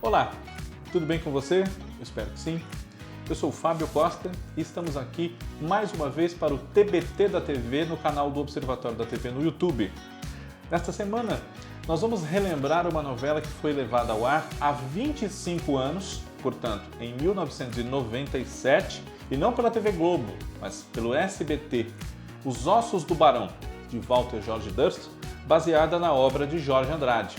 Olá, tudo bem com você? Eu espero que sim. Eu sou o Fábio Costa e estamos aqui mais uma vez para o TBT da TV no canal do Observatório da TV no YouTube. Nesta semana, nós vamos relembrar uma novela que foi levada ao ar há 25 anos, portanto, em 1997, e não pela TV Globo, mas pelo SBT, Os Ossos do Barão, de Walter George Durst, baseada na obra de Jorge Andrade.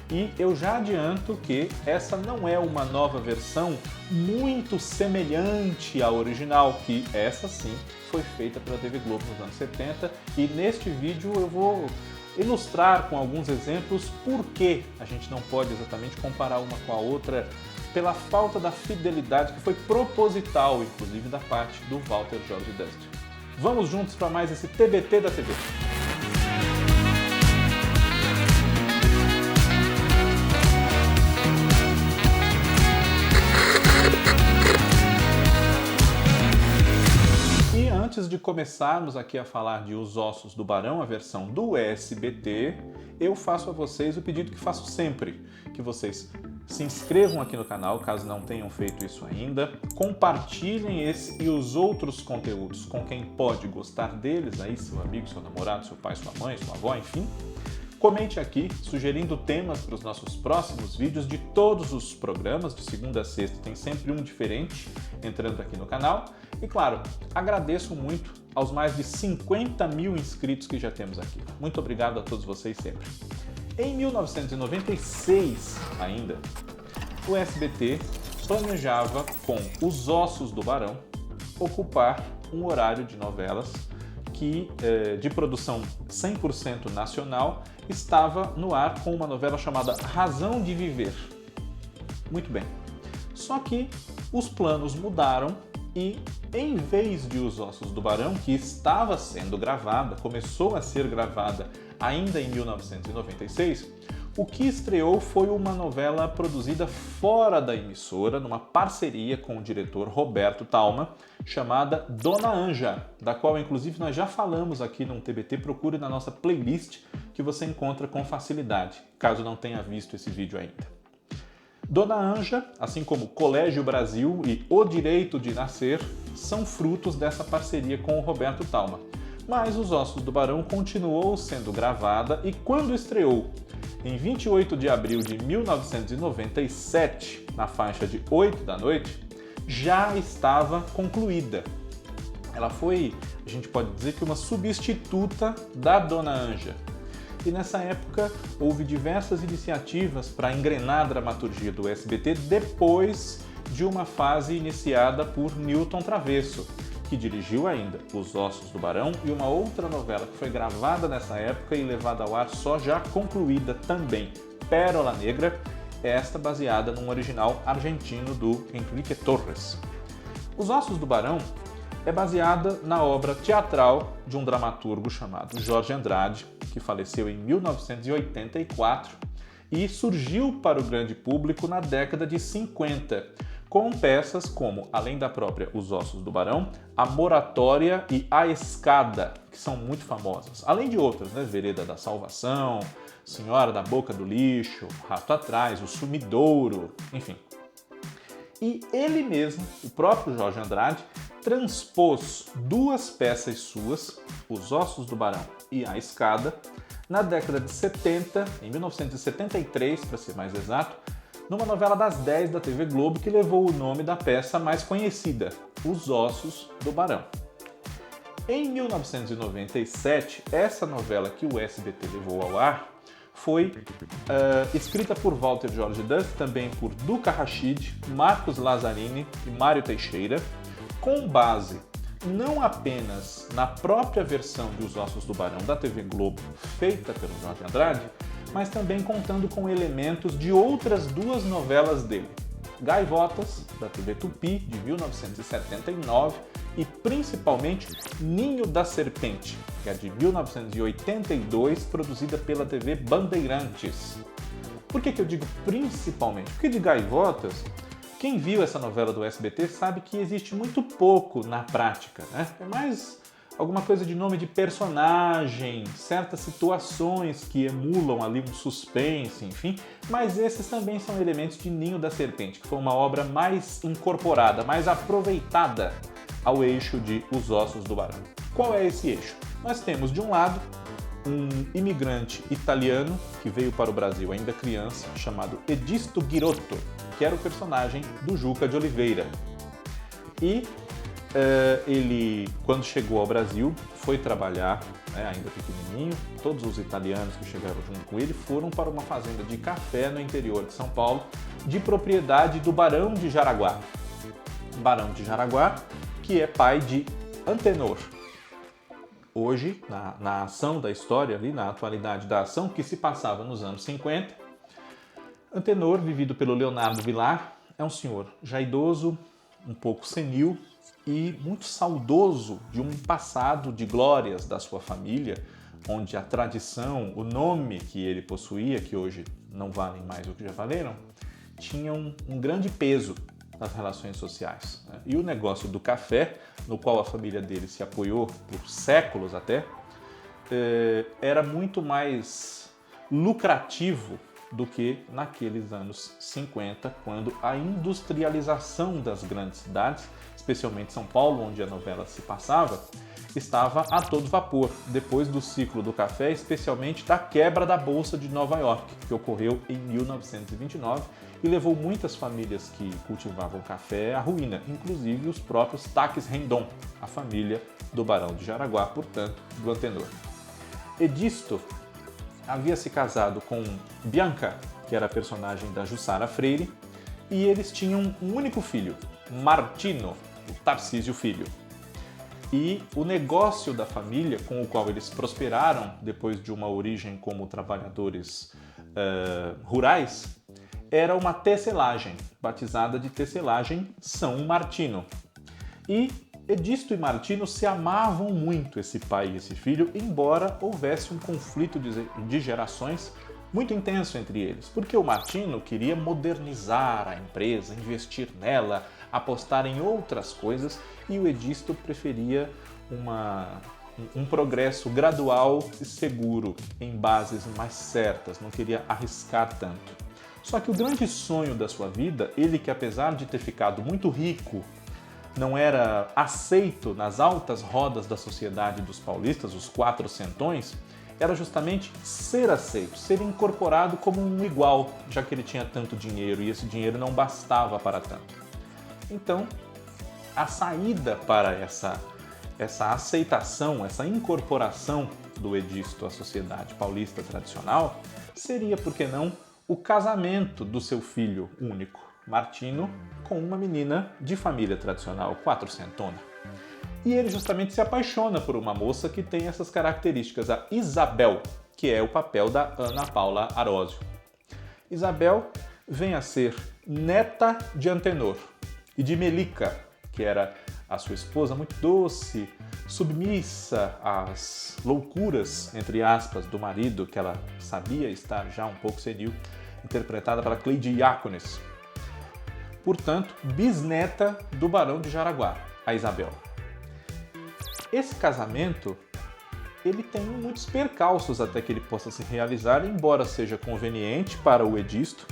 E eu já adianto que essa não é uma nova versão muito semelhante à original, que essa sim foi feita pela TV Globo nos anos 70, e neste vídeo eu vou ilustrar com alguns exemplos por que a gente não pode exatamente comparar uma com a outra pela falta da fidelidade que foi proposital, inclusive, da parte do Walter George Durst. Vamos juntos para mais esse TBT da TV. Antes de começarmos aqui a falar de Os Ossos do Barão, a versão do SBT, eu faço a vocês o pedido que faço sempre, que vocês se inscrevam aqui no canal, caso não tenham feito isso ainda, compartilhem esse e os outros conteúdos com quem pode gostar deles, aí seu amigo, seu namorado, seu pai, sua mãe, sua avó, enfim. Comente aqui, sugerindo temas para os nossos próximos vídeos de todos os programas, de segunda a sexta, tem sempre um diferente entrando aqui no canal. E claro, agradeço muito aos mais de 50 mil inscritos que já temos aqui. Muito obrigado a todos vocês sempre. Em 1996 ainda, o SBT planejava, com Os Ossos do Barão, ocupar um horário de novelas que, de produção 100% nacional, estava no ar com uma novela chamada Razão de Viver. Muito bem. Só que os planos mudaram e, em vez de Os Ossos do Barão, que estava sendo gravada, começou a ser gravada ainda em 1996, o que estreou foi uma novela produzida fora da emissora, numa parceria com o diretor Roberto Thalma, chamada Dona Anja, da qual inclusive nós já falamos aqui no TBT, procure na nossa playlist que você encontra com facilidade, caso não tenha visto esse vídeo ainda. Dona Anja, assim como Colégio Brasil e O Direito de Nascer, são frutos dessa parceria com o Roberto Thalma. Mas Os Ossos do Barão continuou sendo gravada e quando estreou, em 28 de abril de 1997, na faixa de 8 da noite, já estava concluída. Ela foi, a gente pode dizer que uma substituta da Dona Anja. E nessa época houve diversas iniciativas para engrenar a dramaturgia do SBT depois de uma fase iniciada por Newton Travesso, que dirigiu ainda Os Ossos do Barão e uma outra novela que foi gravada nessa época e levada ao ar só já concluída também, Pérola Negra, esta baseada num original argentino do Enrique Torres. Os Ossos do Barão é baseada na obra teatral de um dramaturgo chamado Jorge Andrade, que faleceu em 1984 e surgiu para o grande público na década de 50, com peças como, além da própria Os Ossos do Barão, A Moratória e A Escada, que são muito famosas. Além de outras, né? Vereda da Salvação, Senhora da Boca do Lixo, Rato Atrás, O Sumidouro, enfim. E ele mesmo, o próprio Jorge Andrade, transpôs duas peças suas, Os Ossos do Barão e A Escada, na década de 70, em 1973, para ser mais exato, numa novela das 10 da TV Globo que levou o nome da peça mais conhecida, Os Ossos do Barão. Em 1997, essa novela que o SBT levou ao ar foi escrita por Walter George Durst, também por Duca Rachid, Marcos Lazzarini e Mário Teixeira, com base não apenas na própria versão de Os Ossos do Barão da TV Globo, feita pelo Jorge Andrade, mas também contando com elementos de outras duas novelas dele, Gaivotas, da TV Tupi, de 1979, e principalmente Ninho da Serpente, que é de 1982, produzida pela TV Bandeirantes. Por que eu digo principalmente? Porque de Gaivotas, quem viu essa novela do SBT sabe que existe muito pouco na prática, né? É mais alguma coisa de nome de personagem, certas situações que emulam ali um suspense, enfim, mas esses também são elementos de Ninho da Serpente, que foi uma obra mais incorporada, mais aproveitada ao eixo de Os Ossos do Barão. Qual é esse eixo? Nós temos, de um lado, um imigrante italiano que veio para o Brasil ainda criança, chamado Edisto Girotto, que era o personagem do Juca de Oliveira. E ele, quando chegou ao Brasil, foi trabalhar, ainda pequenininho. Todos os italianos que chegaram junto com ele foram para uma fazenda de café no interior de São Paulo, de propriedade do Barão de Jaraguá. Barão de Jaraguá, que é pai de Antenor. Hoje, na ação da história, ali, na atualidade da ação que se passava nos anos 50, Antenor, vivido pelo Leonardo Vilar, é um senhor já idoso, um pouco senil e muito saudoso de um passado de glórias da sua família, onde a tradição, o nome que ele possuía, que hoje não valem mais o que já valeram, tinha um grande peso nas relações sociais. E o negócio do café, no qual a família dele se apoiou por séculos até, era muito mais lucrativo do que naqueles anos 50, quando a industrialização das grandes cidades, especialmente São Paulo, onde a novela se passava, estava a todo vapor, depois do ciclo do café, especialmente da quebra da Bolsa de Nova York, que ocorreu em 1929 e levou muitas famílias que cultivavam café à ruína, inclusive os próprios Taques Rendon, a família do Barão de Jaraguá, portanto, do Antenor. Edisto havia se casado com Bianca, que era a personagem da Jussara Freire, e eles tinham um único filho, Martino, o Tarcísio Filho. E o negócio da família, com o qual eles prosperaram depois de uma origem como trabalhadores rurais, era uma tecelagem, batizada de Tecelagem São Martino. E Edisto e Martino se amavam muito, esse pai e esse filho, embora houvesse um conflito de gerações muito intenso entre eles, porque o Martino queria modernizar a empresa, investir nela, apostar em outras coisas, e o Edisto preferia um progresso gradual e seguro, em bases mais certas, não queria arriscar tanto. Só que o grande sonho da sua vida, ele que apesar de ter ficado muito rico, não era aceito nas altas rodas da sociedade dos paulistas, os quatrocentões, era justamente ser aceito, ser incorporado como um igual, já que ele tinha tanto dinheiro e esse dinheiro não bastava para tanto. Então, a saída para essa aceitação, essa incorporação do Edisto à sociedade paulista tradicional seria, por que não, o casamento do seu filho único, Martino, com uma menina de família tradicional quatrocentona. E ele justamente se apaixona por uma moça que tem essas características, a Isabel, que é o papel da Ana Paula Arósio. Isabel vem a ser neta de Antenor e de Melica, que era a sua esposa muito doce, submissa às loucuras, entre aspas, do marido, que ela sabia estar já um pouco senil, interpretada pela Cleide Diácones. Portanto, bisneta do Barão de Jaraguá, a Isabel. Esse casamento, ele tem muitos percalços até que ele possa se realizar, embora seja conveniente para o Edisto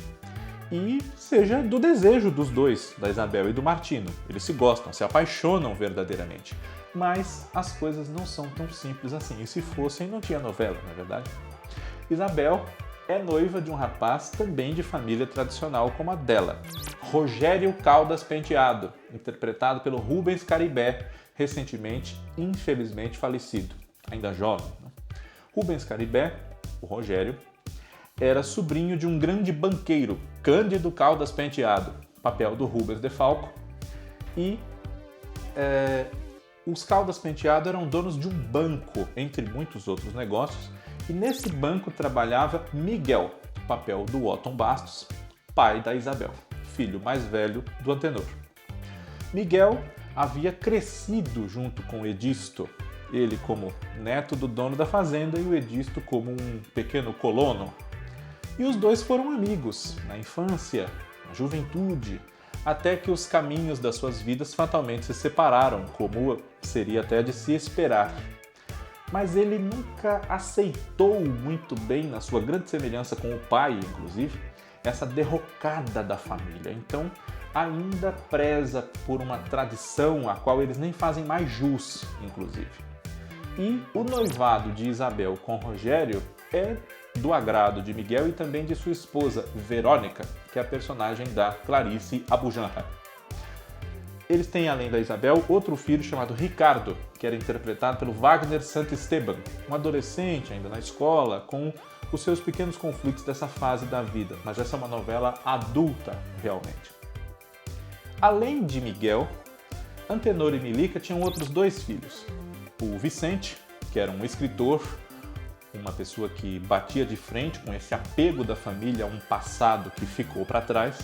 e seja do desejo dos dois, da Isabel e do Martino. Eles se gostam, se apaixonam verdadeiramente. Mas as coisas não são tão simples assim. E se fossem, não tinha novela, não é verdade? Isabel é noiva de um rapaz também de família tradicional como a dela, Rogério Caldas Penteado, interpretado pelo Rubens Caribé, recentemente, infelizmente, falecido, ainda jovem. Rubens Caribé, o Rogério, era sobrinho de um grande banqueiro, Cândido Caldas Penteado, papel do Rubens de Falco, e os Caldas Penteado eram donos de um banco, entre muitos outros negócios, e nesse banco trabalhava Miguel, papel do Otton Bastos, pai da Isabel, filho mais velho do Antenor. Miguel havia crescido junto com Edisto, ele como neto do dono da fazenda e o Edisto como um pequeno colono. E os dois foram amigos na infância, na juventude, até que os caminhos das suas vidas fatalmente se separaram, como seria até de se esperar. Mas ele nunca aceitou muito bem, na sua grande semelhança com o pai, inclusive, essa derrocada da família. Então, ainda preza por uma tradição a qual eles nem fazem mais jus, inclusive. E o noivado de Isabel com Rogério é do agrado de Miguel e também de sua esposa, Verônica, que é a personagem da Clarice Abouljanra. Eles têm, além da Isabel, outro filho chamado Ricardo, que era interpretado pelo Wagner Santisteban, um adolescente ainda na escola, com os seus pequenos conflitos dessa fase da vida. Mas essa é uma novela adulta, realmente. Além de Miguel, Antenor e Milica tinham outros 2 filhos. O Vicente, que era um escritor, uma pessoa que batia de frente com esse apego da família a um passado que ficou para trás,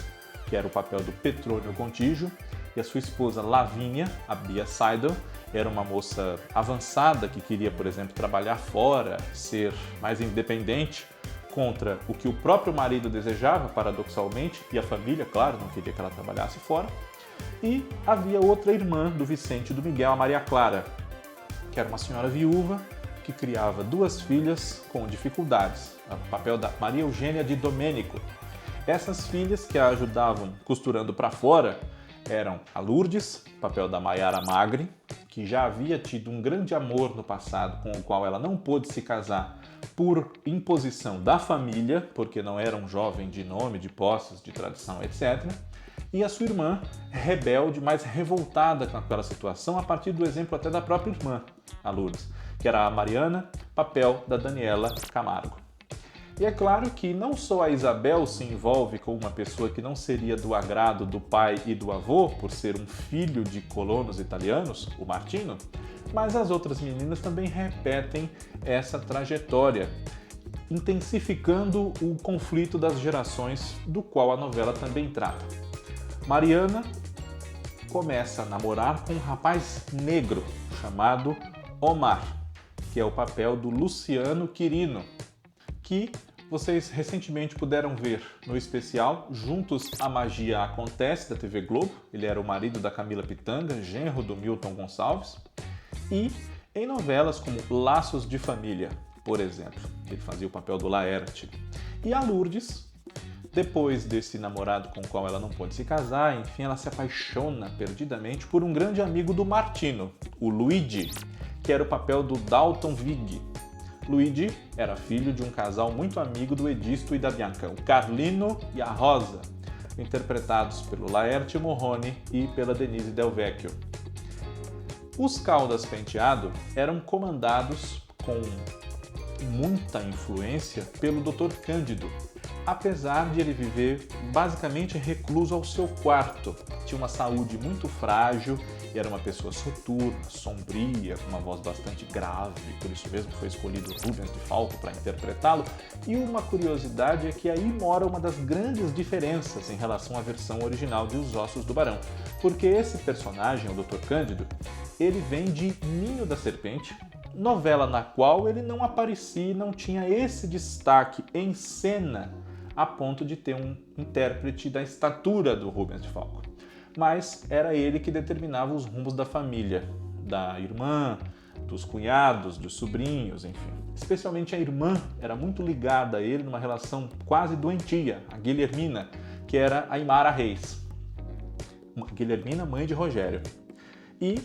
que era o papel do Petrônio Contígio, e a sua esposa Lavínia, a Bia Seidel, era uma moça avançada que queria, por exemplo, trabalhar fora, ser mais independente, contra o que o próprio marido desejava, paradoxalmente, e a família, claro, não queria que ela trabalhasse fora. E havia outra irmã do Vicente e do Miguel, a Maria Clara, que era uma senhora viúva que criava 2 filhas com dificuldades, o papel da Maria Eugênia de Domênico. Essas filhas que a ajudavam costurando para fora eram a Lourdes, papel da Maiara Magre, que já havia tido um grande amor no passado com o qual ela não pôde se casar por imposição da família, porque não era um jovem de nome, de posses, de tradição, etc. E a sua irmã, rebelde, mais revoltada com aquela situação, a partir do exemplo até da própria irmã, a Lourdes, que era a Mariana, papel da Daniela Camargo. E é claro que não só a Isabel se envolve com uma pessoa que não seria do agrado do pai e do avô, por ser um filho de colonos italianos, o Martino, mas as outras meninas também repetem essa trajetória, intensificando o conflito das gerações, do qual a novela também trata. Mariana começa a namorar com um rapaz negro chamado Omar, que é o papel do Luciano Quirino, que vocês recentemente puderam ver no especial Juntos a Magia Acontece, da TV Globo. Ele era o marido da Camila Pitanga, genro do Milton Gonçalves. E em novelas como Laços de Família, por exemplo. Ele fazia o papel do Laerte. E a Lourdes, depois desse namorado com o qual ela não pôde se casar, enfim, ela se apaixona perdidamente por um grande amigo do Martino, o Luigi, que era o papel do Dalton Vig. Luigi era filho de um casal muito amigo do Edisto e da Bianca, o Carlino e a Rosa, interpretados pelo Laerte Morrone e pela Denise Del Vecchio. Os Caldas Penteado eram comandados com muita influência pelo Dr. Cândido, apesar de ele viver basicamente recluso ao seu quarto. Tinha uma saúde muito frágil e era uma pessoa soturna, sombria, com uma voz bastante grave, por isso mesmo foi escolhido Rubens de Falco para interpretá-lo. E uma curiosidade é que aí mora uma das grandes diferenças em relação à versão original de Os Ossos do Barão, porque esse personagem, o Dr. Cândido, ele vem de Ninho da Serpente, novela na qual ele não aparecia e não tinha esse destaque em cena a ponto de ter um intérprete da estatura do Rubens de Falco. Mas era ele que determinava os rumos da família, da irmã, dos cunhados, dos sobrinhos, enfim. Especialmente a irmã era muito ligada a ele numa relação quase doentia, a Guilhermina, que era a Aimara Reis. Guilhermina, mãe de Rogério. E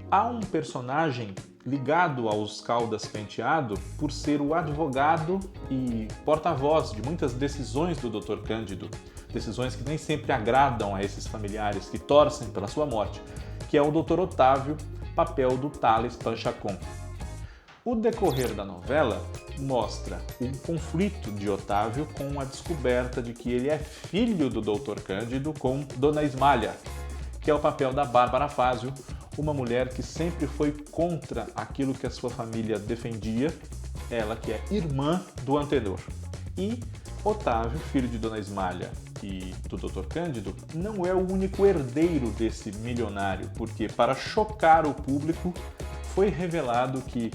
há um personagem ligado aos Caldas Penteado por ser o advogado e porta-voz de muitas decisões do Dr. Cândido, decisões que nem sempre agradam a esses familiares que torcem pela sua morte, que é o Dr. Otávio, papel do Thales Panchacon. O decorrer da novela mostra o conflito de Otávio com a descoberta de que ele é filho do Dr. Cândido com Dona Ismalha, que é o papel da Bárbara Fázio, uma mulher que sempre foi contra aquilo que a sua família defendia, ela que é irmã do Antenor. E Otávio, filho de Dona Ismalha e do Dr. Cândido, não é o único herdeiro desse milionário, porque para chocar o público foi revelado que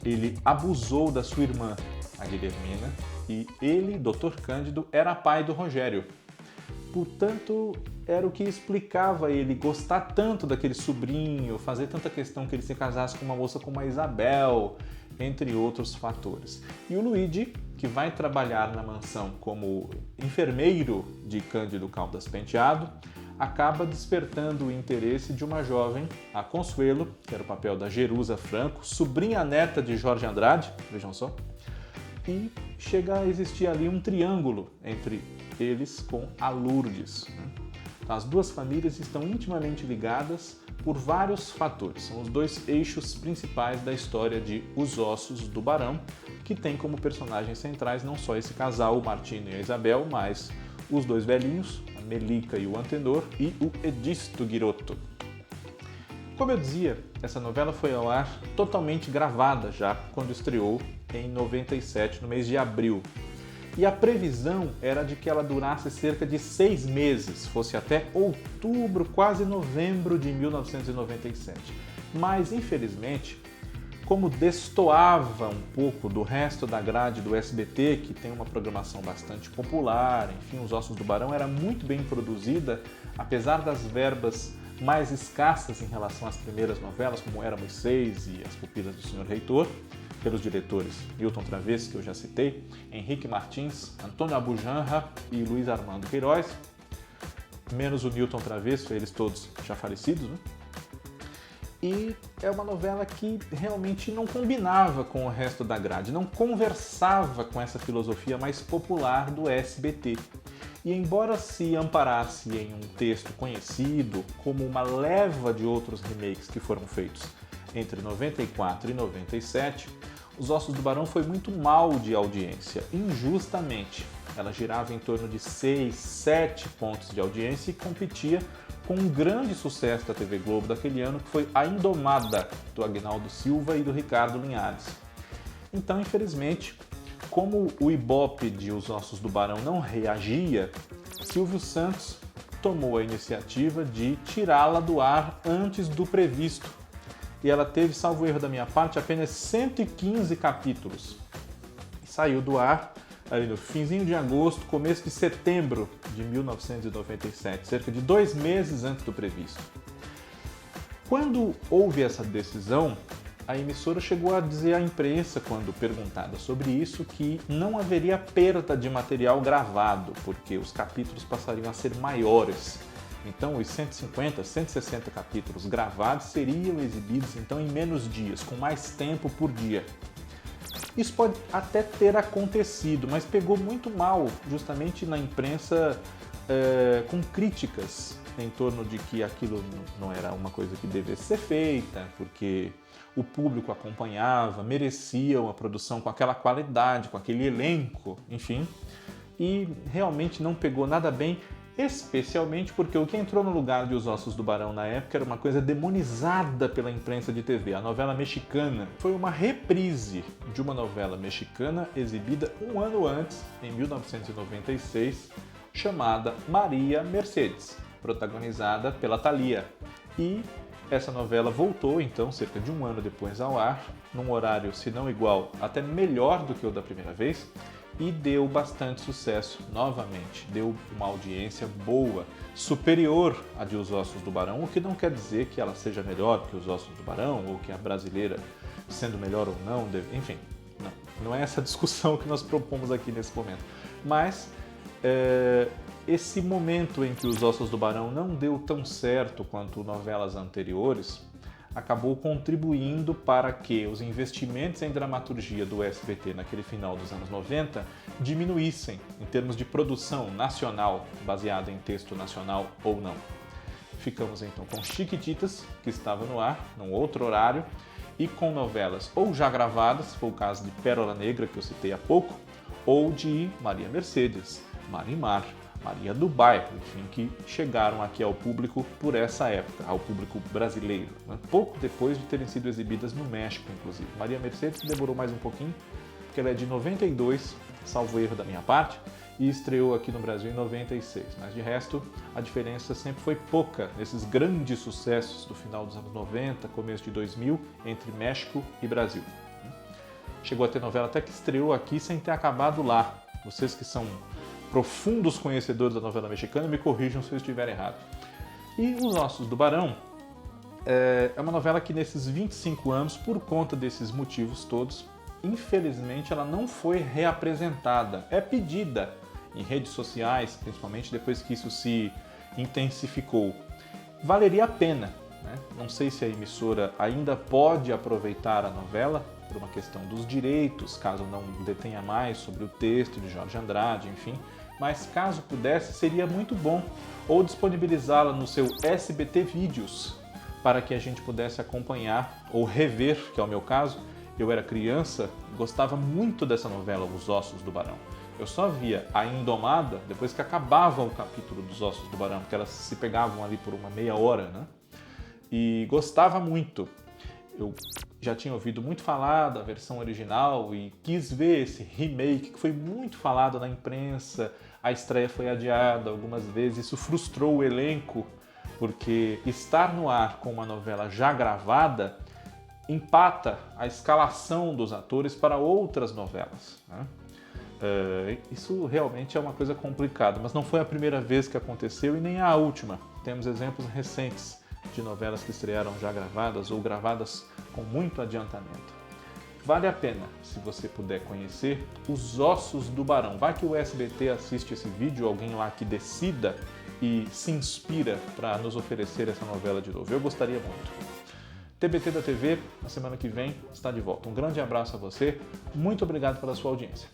ele abusou da sua irmã, a Guilhermina, e ele, Dr. Cândido, era pai do Rogério. Portanto, era o que explicava ele gostar tanto daquele sobrinho, fazer tanta questão que ele se casasse com uma moça como a Isabel, entre outros fatores. E o Luigi, que vai trabalhar na mansão como enfermeiro de Cândido Caldas Penteado, acaba despertando o interesse de uma jovem, a Consuelo, que era o papel da Jerusa Franco, sobrinha neta de Jorge Andrade, vejam só, e chega a existir ali um triângulo entre eles com a Lourdes. Então, as duas famílias estão intimamente ligadas por vários fatores. São os dois eixos principais da história de Os Ossos do Barão, que tem como personagens centrais não só esse casal, o Martino e a Isabel, mas os dois velhinhos, a Melica e o Antenor, e o Edisto Guirotto. Como eu dizia, essa novela foi ao ar totalmente gravada já quando estreou em 97, no mês de abril. E a previsão era de que ela durasse cerca de 6 meses, fosse até outubro, quase novembro de 1997. Mas, infelizmente, como destoava um pouco do resto da grade do SBT, que tem uma programação bastante popular, enfim, Os Ossos do Barão era muito bem produzida, apesar das verbas mais escassas em relação às primeiras novelas, como Éramos Seis e As Pupilas do Senhor Reitor, pelos diretores Newton Travesso, que eu já citei, Henrique Martins, Antônio Abujanra e Luiz Armando Queiroz, menos o Newton Travesso, eles todos já falecidos, né? E é uma novela que realmente não combinava com o resto da grade, não conversava com essa filosofia mais popular do SBT. E embora se amparasse em um texto conhecido, como uma leva de outros remakes que foram feitos entre 94 e 97, Os Ossos do Barão foi muito mal de audiência, injustamente. Ela girava em torno de 6, 7 pontos de audiência e competia com um grande sucesso da TV Globo daquele ano, que foi A Indomada, do Agnaldo Silva e do Ricardo Linhares. Então, infelizmente, como o Ibope de Os Ossos do Barão não reagia, Silvio Santos tomou a iniciativa de tirá-la do ar antes do previsto. E ela teve, salvo erro da minha parte, apenas 115 capítulos. E saiu do ar ali no finzinho de agosto, começo de setembro de 1997, cerca de 2 meses antes do previsto. Quando houve essa decisão, a emissora chegou a dizer à imprensa, quando perguntada sobre isso, que não haveria perda de material gravado, porque os capítulos passariam a ser maiores. Então, os 150, 160 capítulos gravados seriam exibidos então em menos dias, com mais tempo por dia. Isso pode até ter acontecido, mas pegou muito mal justamente na imprensa com críticas em torno de que aquilo não era uma coisa que devesse ser feita, porque o público acompanhava, merecia uma produção com aquela qualidade, com aquele elenco, enfim, e realmente não pegou nada bem, especialmente porque o que entrou no lugar de Os Ossos do Barão na época era uma coisa demonizada pela imprensa de TV. A novela mexicana foi uma reprise de uma novela mexicana exibida um ano antes, em 1996, chamada Maria Mercedes, protagonizada pela Thalía. E essa novela voltou, então, cerca de um ano depois ao ar, num horário, se não igual, até melhor do que o da primeira vez, e deu bastante sucesso novamente, deu uma audiência boa, superior à de Os Ossos do Barão, o que não quer dizer que ela seja melhor que Os Ossos do Barão, ou que a brasileira, sendo melhor ou não, enfim, não é essa discussão que nós propomos aqui nesse momento. Mas esse momento em que Os Ossos do Barão não deu tão certo quanto novelas anteriores, acabou contribuindo para que os investimentos em dramaturgia do SBT naquele final dos anos 90 diminuíssem em termos de produção nacional, baseada em texto nacional ou não. Ficamos então com Chiquititas, que estava no ar, num outro horário, e com novelas ou já gravadas, foi o caso de Pérola Negra, que eu citei há pouco, ou de Maria Mercedes, Marimar, Maria do Bairro, enfim, que chegaram aqui ao público por essa época, ao público brasileiro, né? Pouco depois de terem sido exibidas no México, inclusive. Maria Mercedes demorou mais um pouquinho, porque ela é de 92, salvo erro da minha parte, e estreou aqui no Brasil em 96. Mas de resto, a diferença sempre foi pouca nesses grandes sucessos do final dos anos 90, começo de 2000, entre México e Brasil. Chegou a ter novela até que estreou aqui sem ter acabado lá. Vocês que são profundos conhecedores da novela mexicana me corrijam se eu estiver errado. E Os Ossos do Barão é uma novela que nesses 25 anos, por conta desses motivos todos, infelizmente ela não foi reapresentada. É pedida em redes sociais, principalmente depois que isso se intensificou. Valeria a pena, né? Não sei se a emissora ainda pode aproveitar a novela por uma questão dos direitos, caso não detenha mais sobre o texto de Jorge Andrade, enfim. Mas caso pudesse, seria muito bom. Ou disponibilizá-la no seu SBT Vídeos, para que a gente pudesse acompanhar ou rever, que é o meu caso. Eu era criança e gostava muito dessa novela, Os Ossos do Barão. Eu só via a Indomada depois que acabava o capítulo dos Ossos do Barão, porque elas se pegavam ali por uma meia hora, né? E gostava muito. Eu já tinha ouvido muito falar da versão original e quis ver esse remake que foi muito falado na imprensa. A estreia foi adiada algumas vezes, isso frustrou o elenco, porque estar no ar com uma novela já gravada empata a escalação dos atores para outras novelas, né? Isso realmente é uma coisa complicada, mas não foi a primeira vez que aconteceu e nem a última. Temos exemplos recentes de novelas que estrearam já gravadas ou gravadas com muito adiantamento. Vale a pena, se você puder conhecer, Os Ossos do Barão. Vai que o SBT assiste esse vídeo, alguém lá que decida e se inspira para nos oferecer essa novela de novo. Eu gostaria muito. TBT da TV, na semana que vem, está de volta. Um grande abraço a você, muito obrigado pela sua audiência.